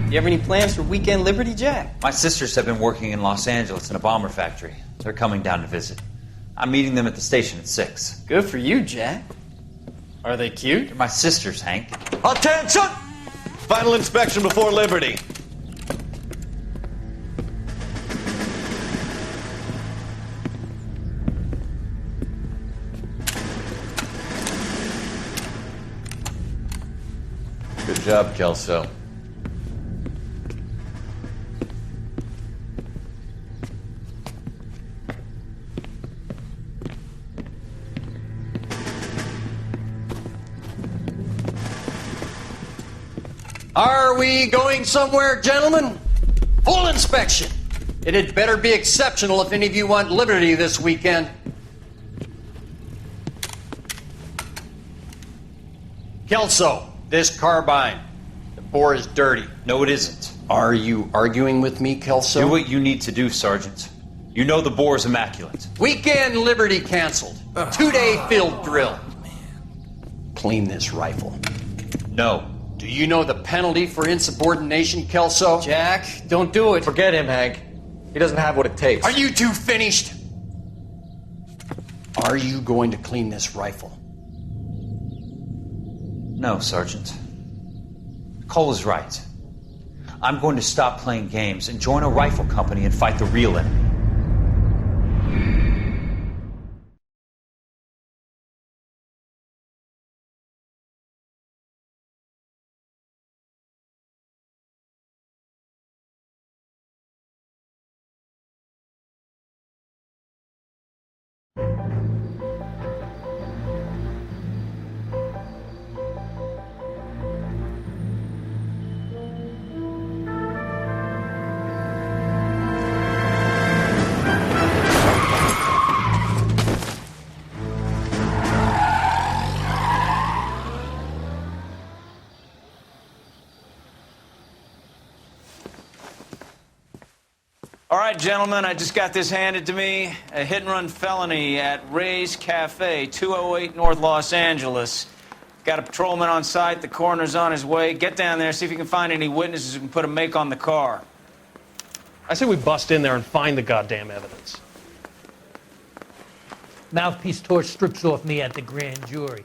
You have any plans for Weekend Liberty, Jack? My sisters have been working in Los Angeles in a bomber factory. They're coming down to visit. I'm meeting them at the station at 6. Good for you, Jack. Are they cute? They're my sisters, Hank. Attention! Final inspection before Liberty. Good job, Kelso. Are we going somewhere, gentlemen? Full inspection. It had better be exceptional if any of you want liberty this weekend. Kelso, this carbine. The bore is dirty. No, it isn't. Are you arguing with me, Kelso? Do what you need to do, Sergeant. You know the bore is immaculate. Weekend liberty canceled. 2-day field drill. Clean this rifle. No. Do you know the penalty for insubordination, Kelso? Jack, don't do it. Forget him, Hank. He doesn't have what it takes. Are you two finished? Are you going to clean this rifle? No, Sergeant. Cole is right. I'm going to stop playing games and join a rifle company and fight the real enemy. All right, gentlemen, I just got this handed to me. A hit-and-run felony at Ray's Cafe, 208 North Los Angeles. Got a patrolman on site. The coroner's on his way. Get down there, see if you can find any witnesses who can put a make on the car. I say we bust in there and find the goddamn evidence. Mouthpiece tore strips off me at the grand jury.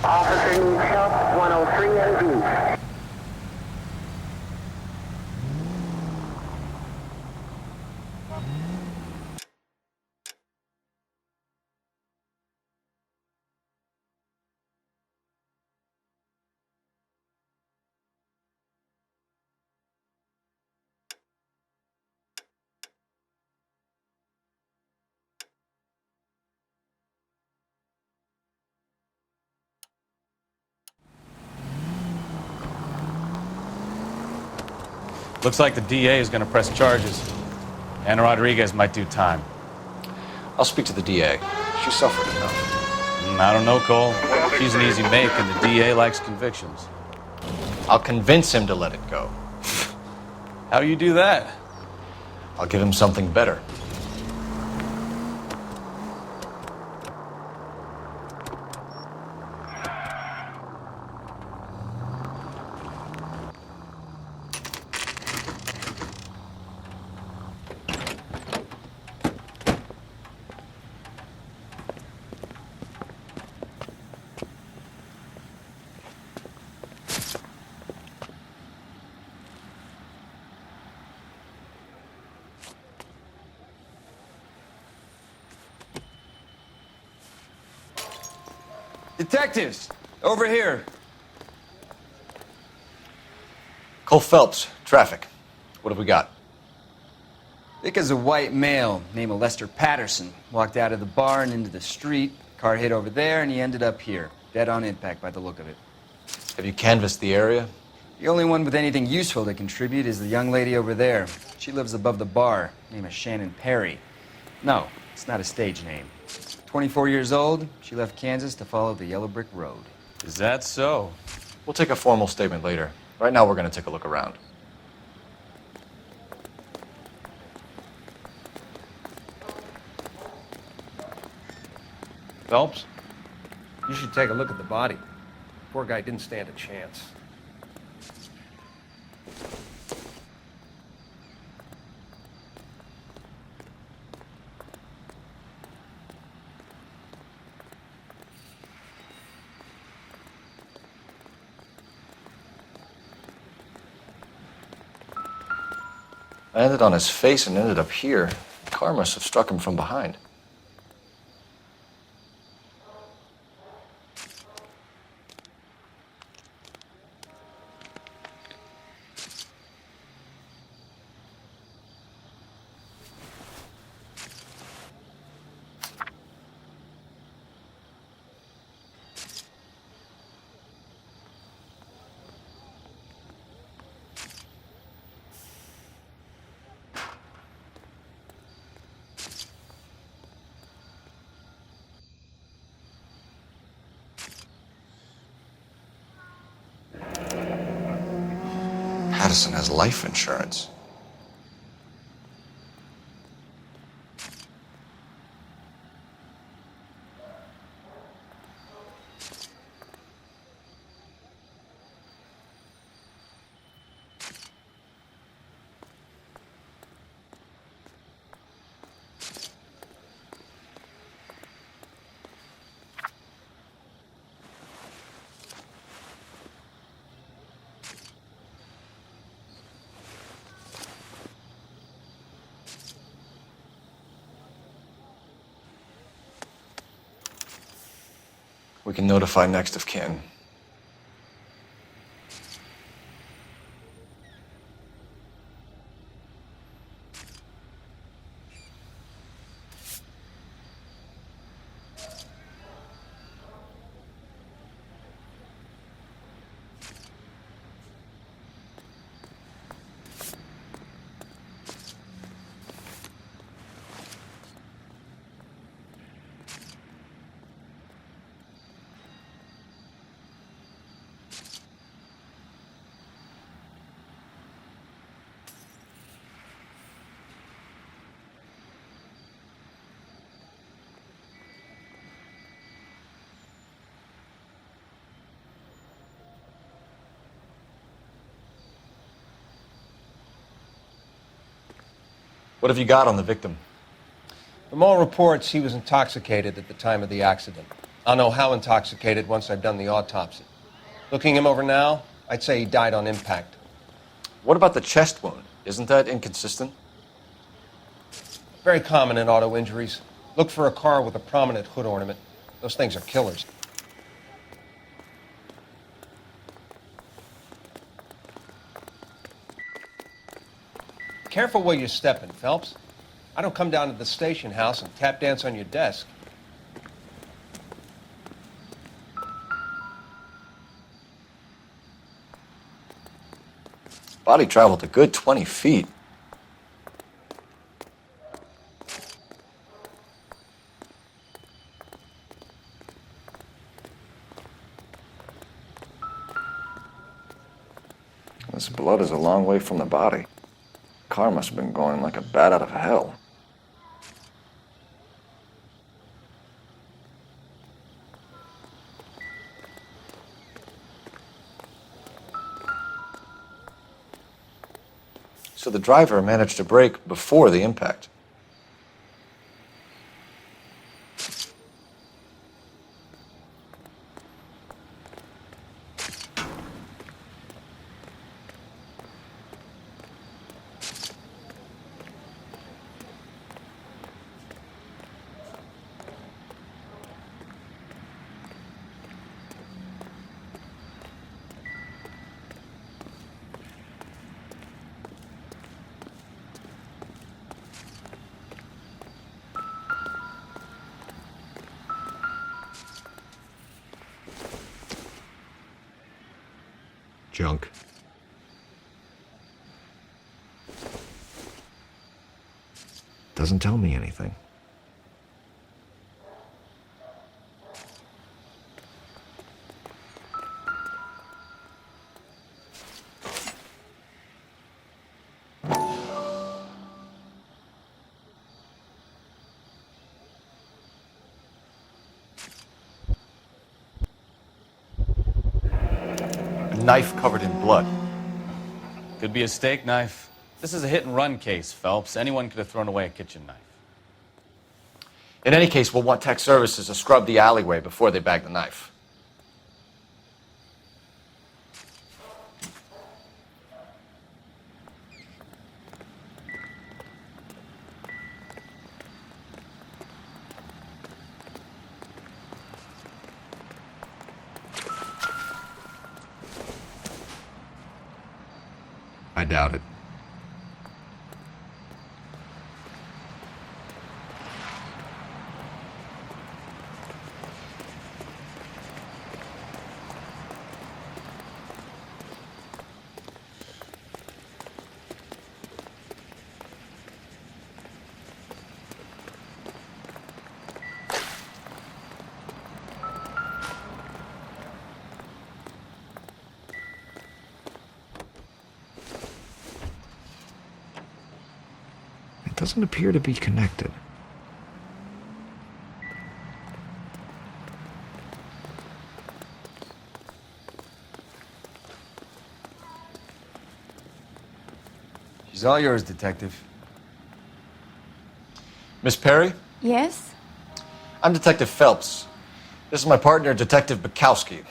Officer needs help, 103 NV. Looks like the DA is going to press charges. Anna Rodriguez might do time. I'll speak to the DA. She suffered enough. I don't know, Cole. She's an easy make, and the DA likes convictions. I'll convince him to let it go. How you do that? I'll give him something better. Detectives, over here. Cole Phelps, traffic. What have we got? Vic is a white male named Lester Patterson. Walked out of the bar and into the street. Car hit over there, and he ended up here. Dead on impact by the look of it. Have you canvassed the area? The only one with anything useful to contribute is the young lady over there. She lives above the bar. Name is Shannon Perry. No, it's not a stage name. 24 years old, she left Kansas to follow the Yellow Brick Road. Is that so? We'll take a formal statement later. Right now, we're going to take a look around. Phelps? You should take a look at the body. Poor guy didn't stand a chance. I landed on his face and ended up here. The car must have struck him from behind. Patterson has life insurance. We can notify next of kin. What have you got on the victim? From all reports, he was intoxicated at the time of the accident. I'll know how intoxicated once I've done the autopsy. Looking him over now, I'd say he died on impact. What about the chest wound? Isn't that inconsistent? Very common in auto injuries. Look for a car with a prominent hood ornament. Those things are killers. Careful where you're stepping, Phelps. I don't come down to the station house and tap dance on your desk. Body traveled a good 20 feet. This blood is a long way from the body. Car must have been going like a bat out of hell. So the driver managed to brake before the impact. junk. Doesn't tell me anything. A knife covered in blood. Could be a steak knife. This is a hit-and-run case, Phelps. Anyone could have thrown away a kitchen knife. In any case, we'll want tech services to scrub the alleyway before they bag the knife. I doubt it. It doesn't appear to be connected. She's all yours, Detective. Miss Perry? Yes? I'm Detective Phelps. This is my partner, Detective Bukowski.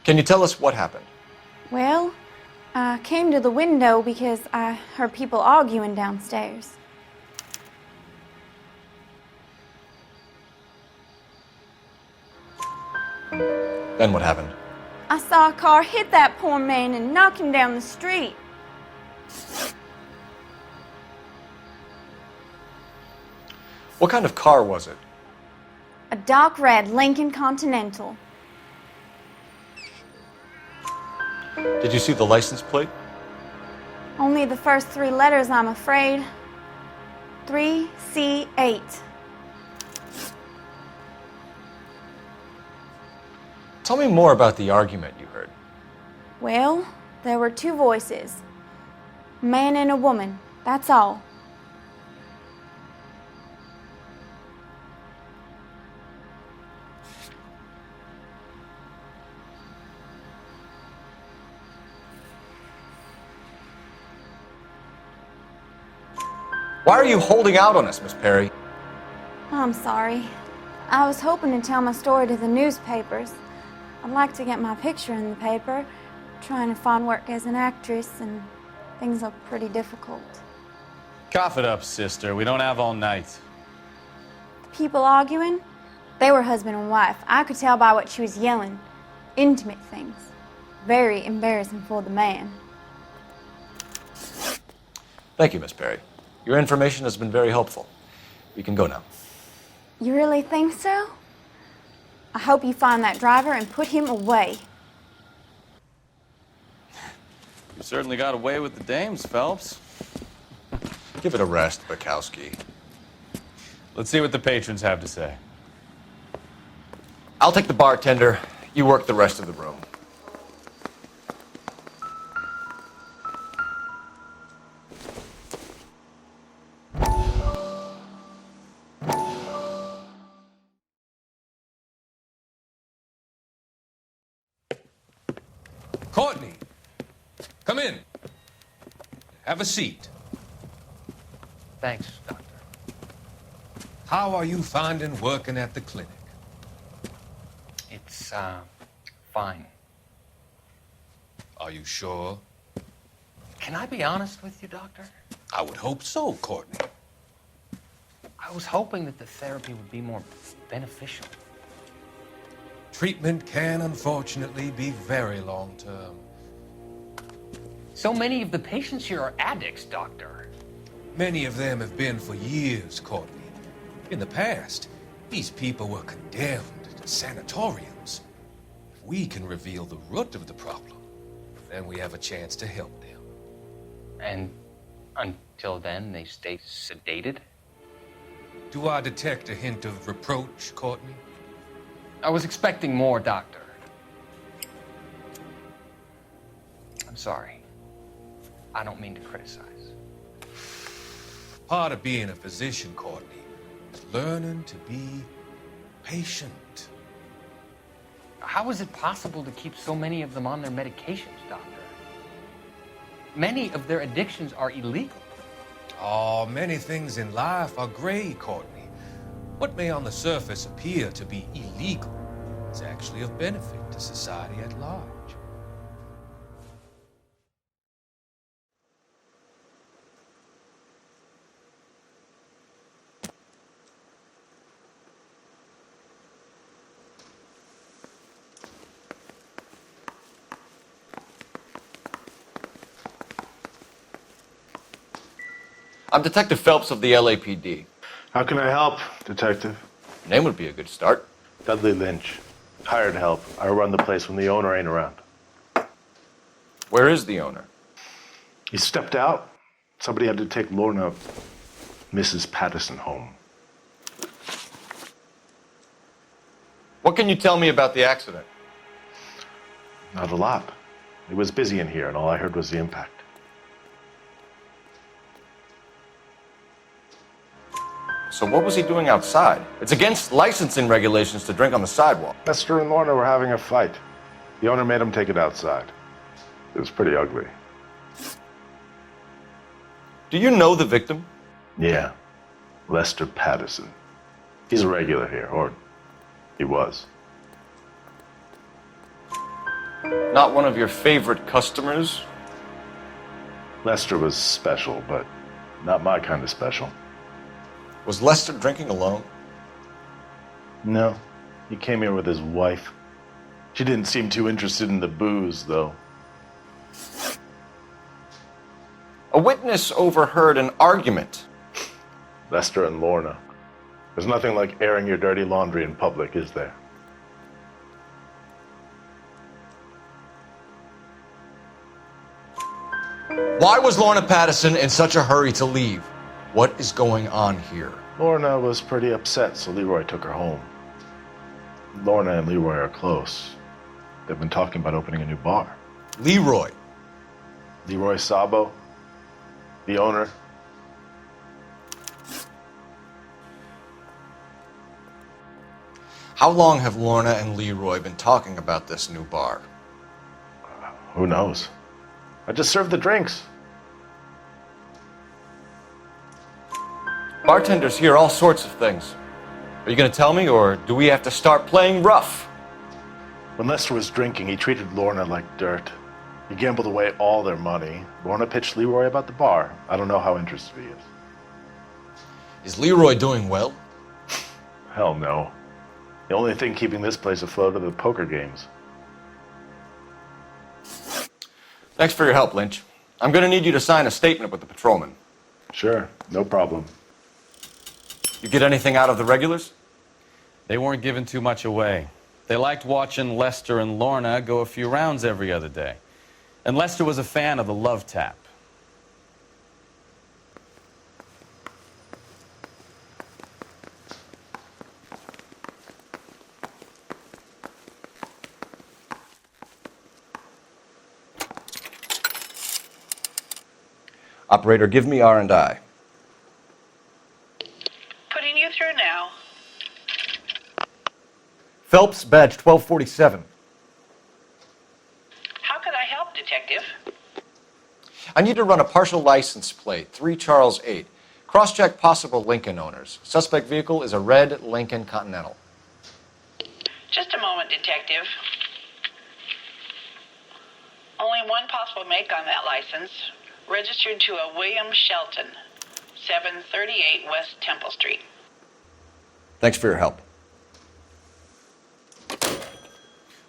Can you tell us what happened? Well, I came to the window because I heard people arguing downstairs. Then what happened? I saw a car hit that poor man and knock him down the street. What kind of car was it? A dark red Lincoln Continental. Did you see the license plate? Only the first three letters, I'm afraid. 3C8. Tell me more about the argument you heard. Well, there were two voices. A man and a woman, that's all. Why are you holding out on us, Miss Perry? I'm sorry. I was hoping to tell my story to the newspapers. I'd like to get my picture in the paper. Trying to find work as an actress, and things look pretty difficult. Cough it up, sister. We don't have all night. People arguing? They were husband and wife. I could tell by what she was yelling. Intimate things. Very embarrassing for the man. Thank you, Miss Perry. Your information has been very helpful. We can go now. You really think so? I hope you find that driver and put him away. You certainly got away with the dames, Phelps. Give it a rest, Bukowski. Let's see what the patrons have to say. I'll take the bartender. You work the rest of the room. Courtney, come in. Have a seat. Thanks, Doctor. How are you finding working at the clinic? It's, fine. Are you sure? Can I be honest with you, Doctor? I would hope so, Courtney. I was hoping that the therapy would be more beneficial. Treatment can, unfortunately, be very long-term. So many of the patients here are addicts, Doctor. Many of them have been for years, Courtney. In the past, these people were condemned to sanatoriums. we can reveal the root of the problem, then we have a chance to help them. And until then, they stay sedated? Do I detect a hint of reproach, Courtney? I was expecting more, Doctor. I'm sorry. I don't mean to criticize. Part of being a physician, Courtney, is learning to be patient. How is it possible to keep so many of them on their medications, Doctor? Many of their addictions are illegal. Oh, many things in life are gray, Courtney. What may on the surface appear to be illegal is actually of benefit to society at large. I'm Detective Phelps of the LAPD. How can I help, Detective? Name would be a good start. Dudley Lynch. Hired help. I run the place when the owner ain't around. Where is the owner? He stepped out. Somebody had to take Lorna, Mrs. Patterson, home. What can you tell me about the accident? Not a lot. It was busy in here, and all I heard was the impact. So what was he doing outside? It's against licensing regulations to drink on the sidewalk. Lester and Lorna were having a fight. The owner made him take it outside. It was pretty ugly. Do you know the victim? Yeah. Lester Patterson. He's a regular here, or he was. Not one of your favorite customers? Lester was special, but not my kind of special. Was Lester drinking alone? No. He came here with his wife. She didn't seem too interested in the booze, though. A witness overheard an argument. Lester and Lorna. There's nothing like airing your dirty laundry in public, is there? Why was Lorna Patterson in such a hurry to leave? What is going on here? Lorna was pretty upset, so Leroy took her home. Lorna and Leroy are close. They've been talking about opening a new bar. Leroy? Leroy Sabo, the owner. How long have Lorna and Leroy been talking about this new bar? Who knows? I just served the drinks. Bartenders hear all sorts of things. Are you going to tell me, or do we have to start playing rough? When Lester was drinking, he treated Lorna like dirt. He gambled away all their money. Lorna pitched Leroy about the bar. I don't know how interested he is. Is Leroy doing well? Hell no. The only thing keeping this place afloat are the poker games. Thanks for your help, Lynch. I'm going to need you to sign a statement with the patrolman. Sure, no problem. You get anything out of the regulars? They weren't giving too much away. They liked watching Lester and Lorna go a few rounds every other day. And Lester was a fan of the love tap. Operator, give me R&I. Putting you through now. Phelps, badge 1247. How can I help, Detective? I need to run a partial license plate, 3 Charles 8. Cross-check possible Lincoln owners. Suspect vehicle is a red Lincoln Continental. Just a moment, Detective. Only one possible make on that license. Registered to a William Shelton, 738 West Temple Street. Thanks for your help.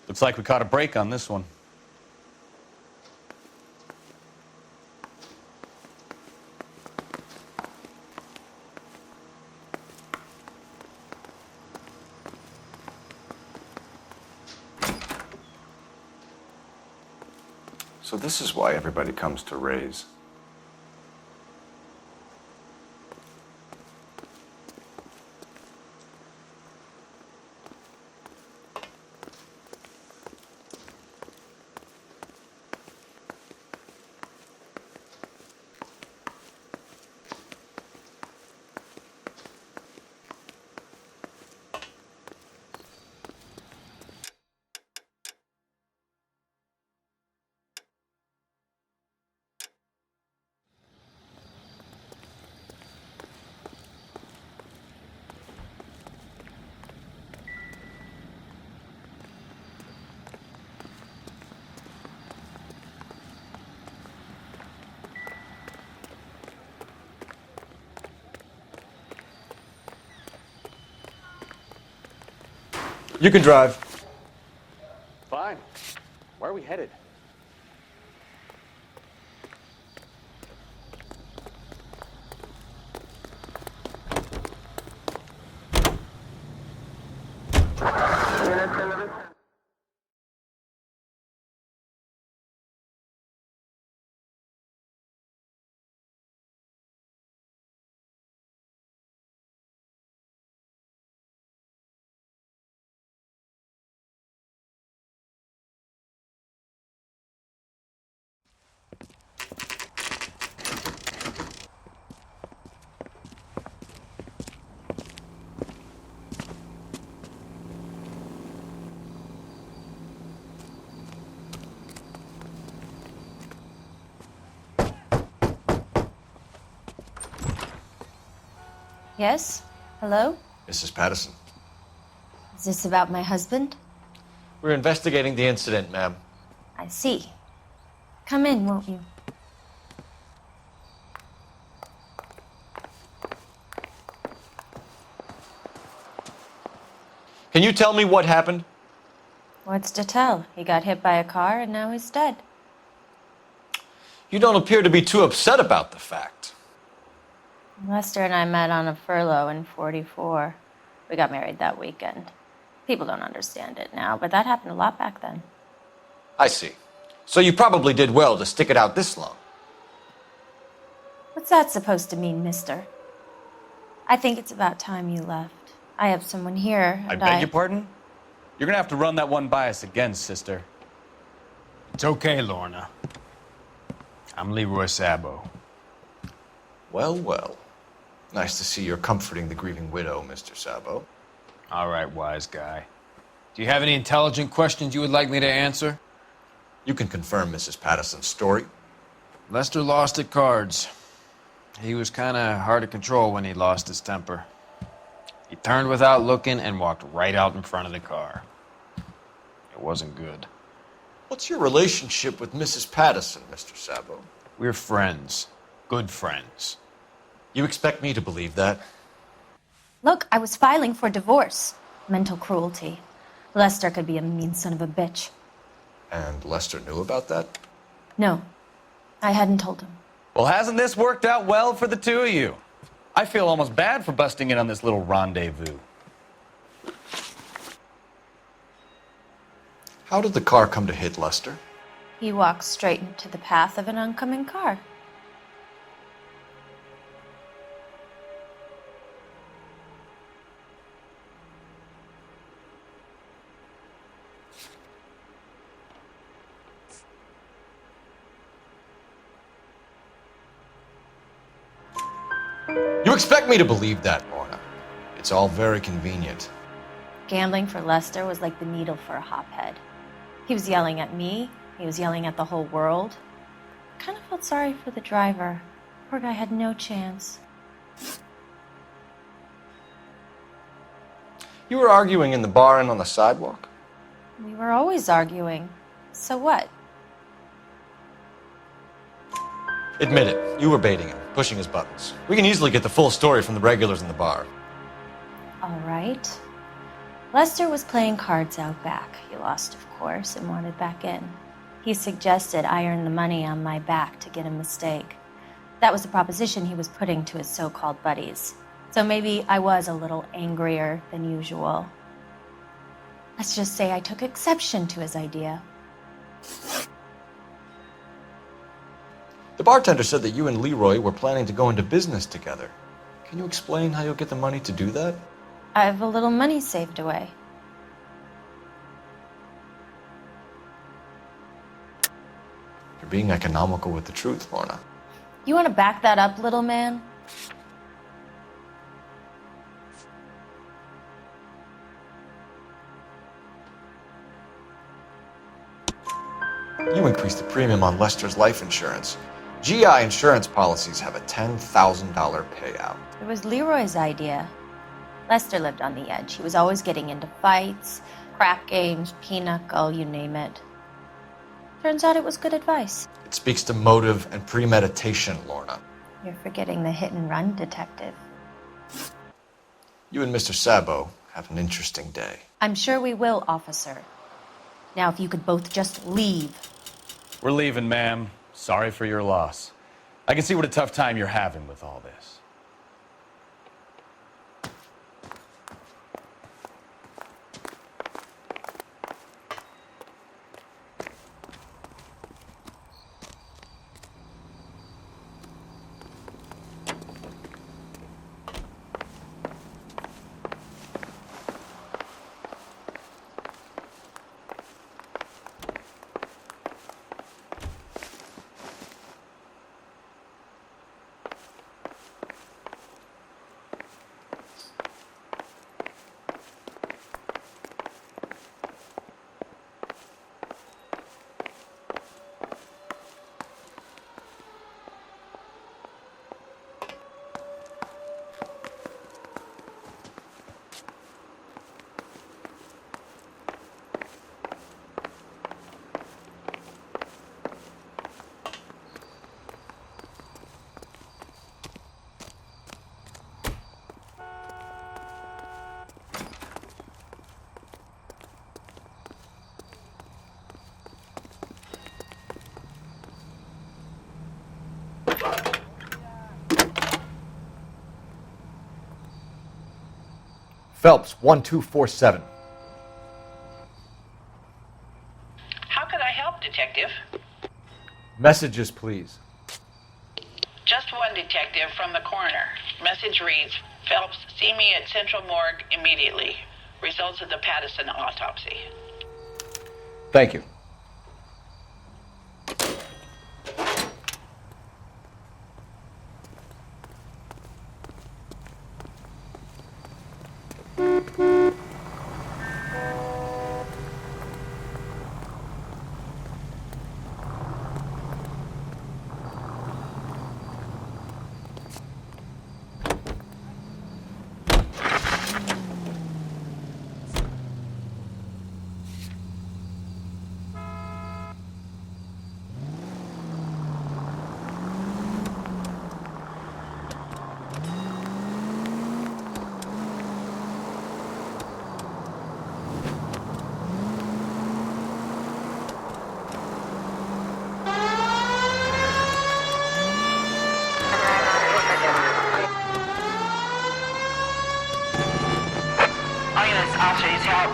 Looks like we caught a break on this one. So this is why everybody comes to Ray's. You can drive. Fine. Where are we headed? Yes? Hello? Mrs. Patterson. Is this about my husband? We're investigating the incident, ma'am. I see. Come in, won't you? Can you tell me what happened? What's to tell? He got hit by a car and now he's dead. You don't appear to be too upset about the fact. Lester and I met on a furlough in '44. We got married that weekend. People don't understand it now, but that happened a lot back then. I see. So you probably did well to stick it out this long. What's that supposed to mean, mister? I think it's about time you left. I have someone here, I and beg your pardon? You're gonna have to run that one by us again, sister. It's okay, Lorna. I'm Leroy Sabo. Well, well. Nice to see you're comforting the grieving widow, Mr. Sabo. All right, wise guy. Do you have any intelligent questions you would like me to answer? You can confirm Mrs. Patterson's story. Lester lost at cards. He was kind of hard to control when he lost his temper. He turned without looking and walked right out in front of the car. It wasn't good. What's your relationship with Mrs. Patterson, Mr. Sabo? We're friends. Good friends. You expect me to believe that? Look, I was filing for divorce. Mental cruelty. Lester could be a mean son of a bitch. And Lester knew about that? No, I hadn't told him. Well, hasn't this worked out well for the two of you? I feel almost bad for busting in on this little rendezvous. How did the car come to hit Lester? He walked straight into the path of an oncoming car. You expect me to believe that, Lorna. It's all very convenient. Gambling for Lester was like the needle for a hophead. He was yelling at me. He was yelling at the whole world. I kind of felt sorry for the driver. Poor guy had no chance. You were arguing in the bar and on the sidewalk? We were always arguing. So what? Admit it, you were baiting him, pushing his buttons. We can easily get the full story from the regulars in the bar. All right. Lester was playing cards out back. He lost, of course, and wanted back in. He suggested I earn the money on my back to get a mistake. That was the proposition he was putting to his so-called buddies. So maybe I was a little angrier than usual. Let's just say I took exception to his idea. bartender said that you and Leroy were planning to go into business together. Can you explain how you'll get the money to do that? I have a little money saved away. You're being economical with the truth, Lorna. You want to back that up, little man? You increased the premium on Lester's life insurance. GI insurance policies have a $10,000 payout. It was Leroy's idea. Lester lived on the edge. He was always getting into fights, crack games, pinochle, you name it. Turns out it was good advice. It speaks to motive and premeditation, Lorna. You're forgetting the hit and run detective. You and Mr. Sabo have an interesting day. I'm sure we will, officer. Now, if you could both just leave. We're leaving, ma'am. Sorry for your loss. I can see what a tough time you're having with all this. Phelps, 1247. How could I help, Detective? Messages, please. Just one detective from the coroner. Message reads, Phelps, see me at Central Morgue immediately. Results of the Pattison autopsy. Thank you.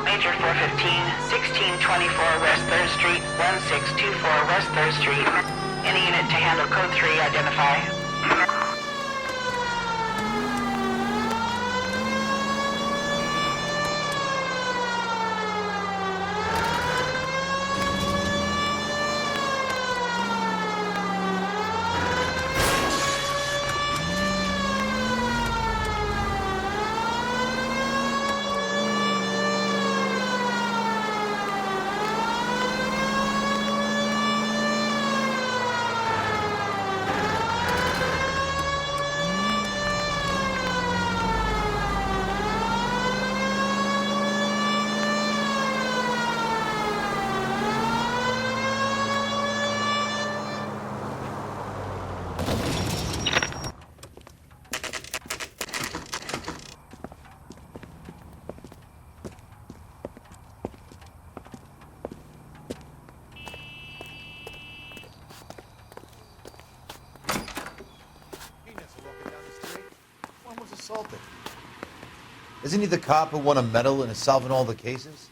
Major 415, 1624 West 3rd Street, 1624 West 3rd Street. Any unit to handle code 3, identify. Assaulted. Isn't he the cop who won a medal and is solving all the cases?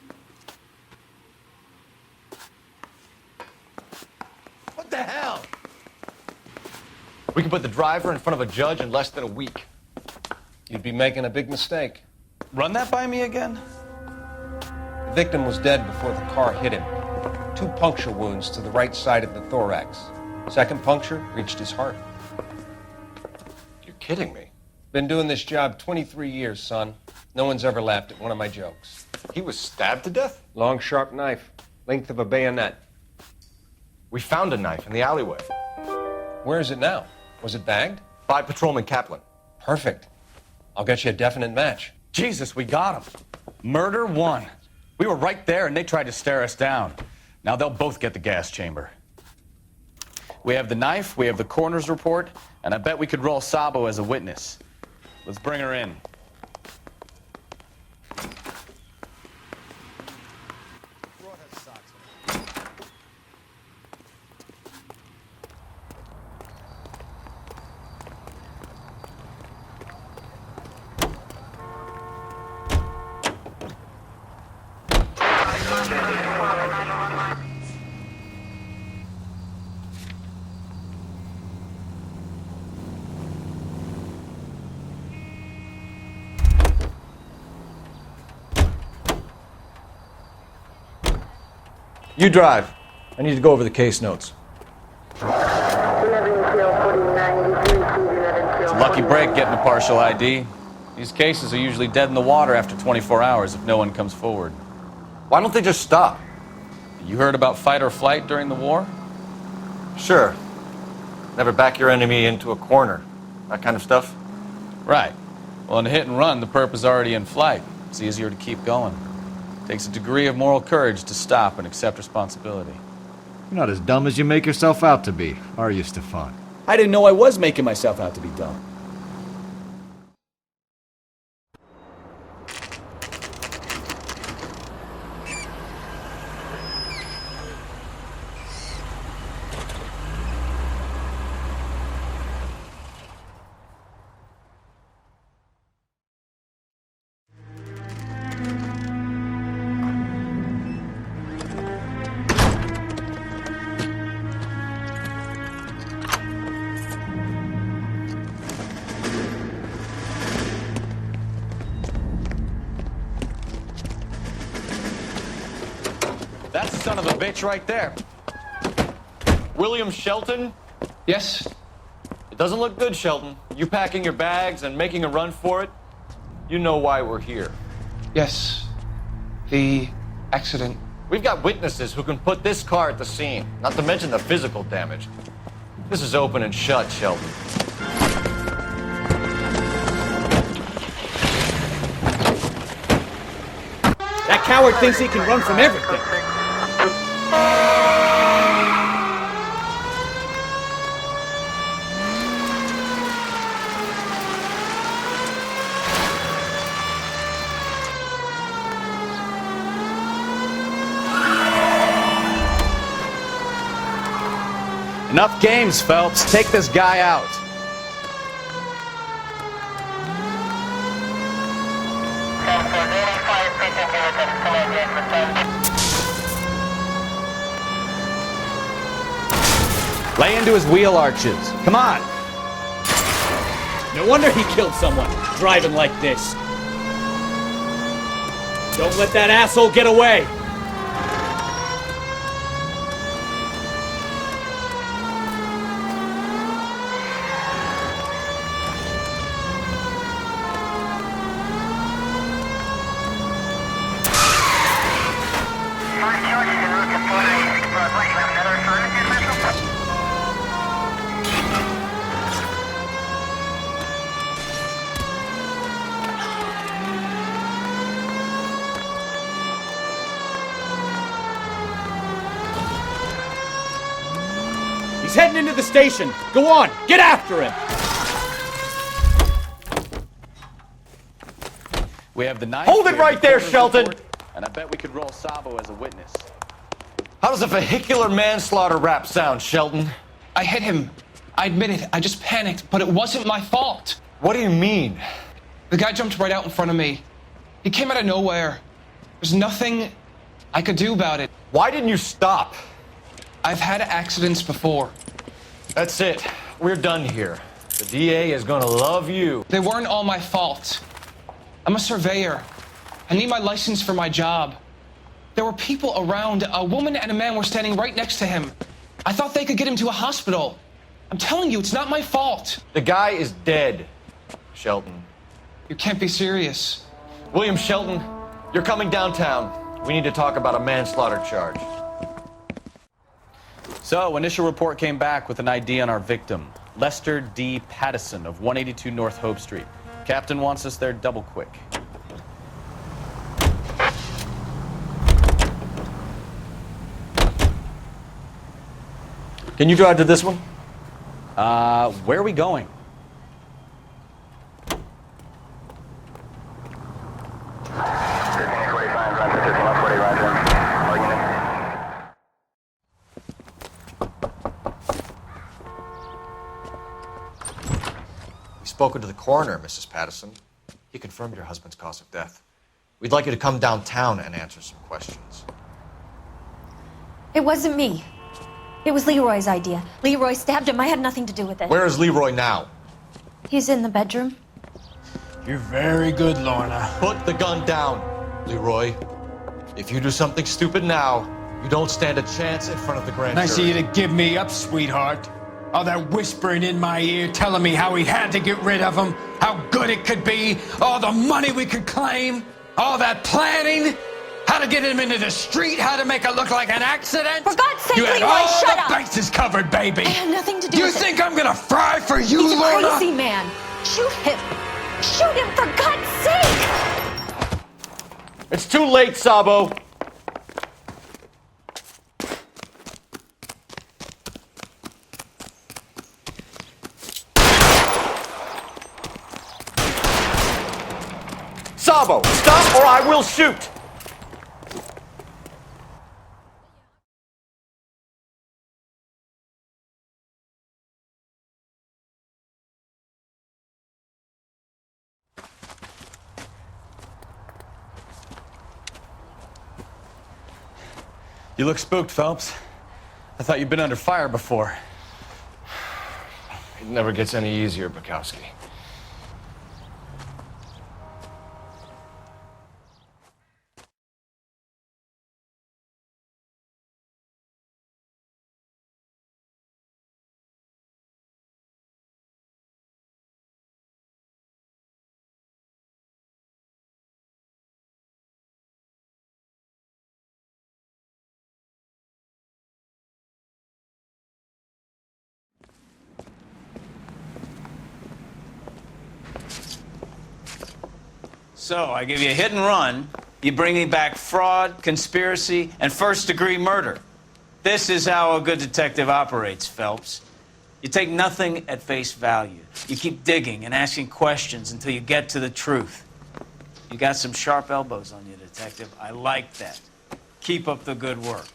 What the hell? We could put the driver in front of a judge in less than a week. You'd be making a big mistake. Run that by me again? The victim was dead before the car hit him. 2 puncture wounds to the right side of the thorax. Second puncture reached his heart. You're kidding me. Been doing this job 23 years, son. No one's ever laughed at one of my jokes. He was stabbed to death? Long, sharp knife. Length of a bayonet. We found a knife in the alleyway. Where is it now? Was it bagged? By Patrolman Kaplan. Perfect. I'll get you a definite match. Jesus, we got him. Murder 1. We were right there and they tried to stare us down. Now they'll both get the gas chamber. We have the knife, we have the coroner's report, and I bet we could roll Sabo as a witness. Let's bring her in. You drive. I need to go over the case notes. It's a lucky break getting a partial ID. These cases are usually dead in the water after 24 hours if no one comes forward. Why don't they just stop? You heard about fight or flight during the war? Sure. Never back your enemy into a corner. That kind of stuff? Right. Well, in a hit and run, the perp is already in flight. It's easier to keep going. Takes a degree of moral courage to stop and accept responsibility. You're not as dumb as you make yourself out to be, are you, Stefan? I didn't know I was making myself out to be dumb. That son of a bitch right there. William Shelton? Yes? It doesn't look good, Shelton. You packing your bags and making a run for it? You know why we're here. Yes. The accident. We've got witnesses who can put this car at the scene, not to mention the physical damage. This is open and shut, Shelton. That coward thinks he can run from everything. Enough games, Phelps. Take this guy out. Lay into his wheel arches. Come on. No wonder he killed someone, driving like this. Don't let that asshole get away. He's heading into the station. Go on, get after him. We have the knife. Hold it right there, Shelton! And I bet we could roll Sabo as a witness. How does a vehicular manslaughter rap sound, Shelton? I hit him. I admit it. I just panicked, but it wasn't my fault. What do you mean? The guy jumped right out in front of me. He came out of nowhere. There's nothing I could do about it. Why didn't you stop? I've had accidents before. That's it. We're done here. The DA is gonna love you. They weren't all my fault. I'm a surveyor. I need my license for my job. There were people around. A woman and a man were standing right next to him. I thought they could get him to a hospital. I'm telling you, it's not my fault. The guy is dead, Shelton. You can't be serious. William Shelton, you're coming downtown. We need to talk about a manslaughter charge. So, initial report came back with an ID on our victim, Lester D. Pattison of 182 North Hope Street. Captain wants us there double quick. Can you drive to this one? Where are we going? We've spoken to the coroner, Mrs. Pattison. He confirmed your husband's cause of death. We'd like you to come downtown and answer some questions. It wasn't me. It was Leroy's idea. Leroy stabbed him. I had nothing to do with it. Where is Leroy now? He's in the bedroom. You're very good, Lorna. Put the gun down, Leroy. If you do something stupid now, you don't stand a chance in front of the grand jury. Nice of you to give me up, sweetheart. All that whispering in my ear telling me how we had to get rid of him, how good it could be, all the money we could claim, all that planning, how to get him into the street, how to make it look like an accident. For God's sake, you had Leroy, all shut the up. bases covered, baby. I had nothing to do You with it. think I'm gonna fry for you, He's a Lorna? crazy man. Shoot him. Shoot him, for God's sake. It's too late, Sabo. Sabo, stop or I will shoot! You look spooked, Phelps. I thought you'd been under fire before. It never gets any easier, Bukowski. So, I give you a hit and run. You bring me back fraud, conspiracy, and first-degree murder. This is how a good detective operates, Phelps. You take nothing at face value. You keep digging and asking questions until you get to the truth. You got some sharp elbows on you, detective. I like that. Keep up the good work.